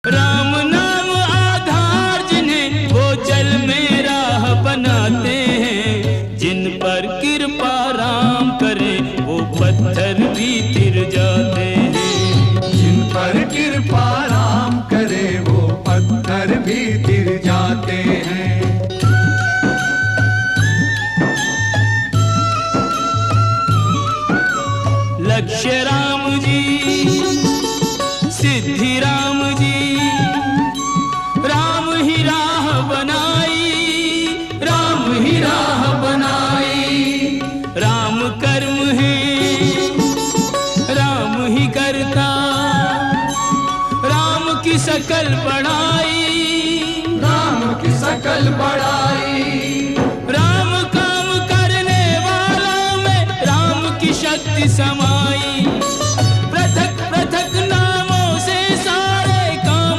राम नाम आधार जिन्हें वो जल में राह बनाते हैं, जिन पर कृपा राम करे वो पत्थर भी तिर जाते हैं। जिन पर कृपा राम करे वो पत्थर भी तिर जाते हैं। लक्ष्य राम जी, सिद्धि राम जी, राम ही राह बनाई, राम ही राह बनाई। राम कर्म है, राम ही करता, राम की सकल बड़ाई, राम की सकल बड़ाई। राम काम करने वाला में राम की शक्ति समा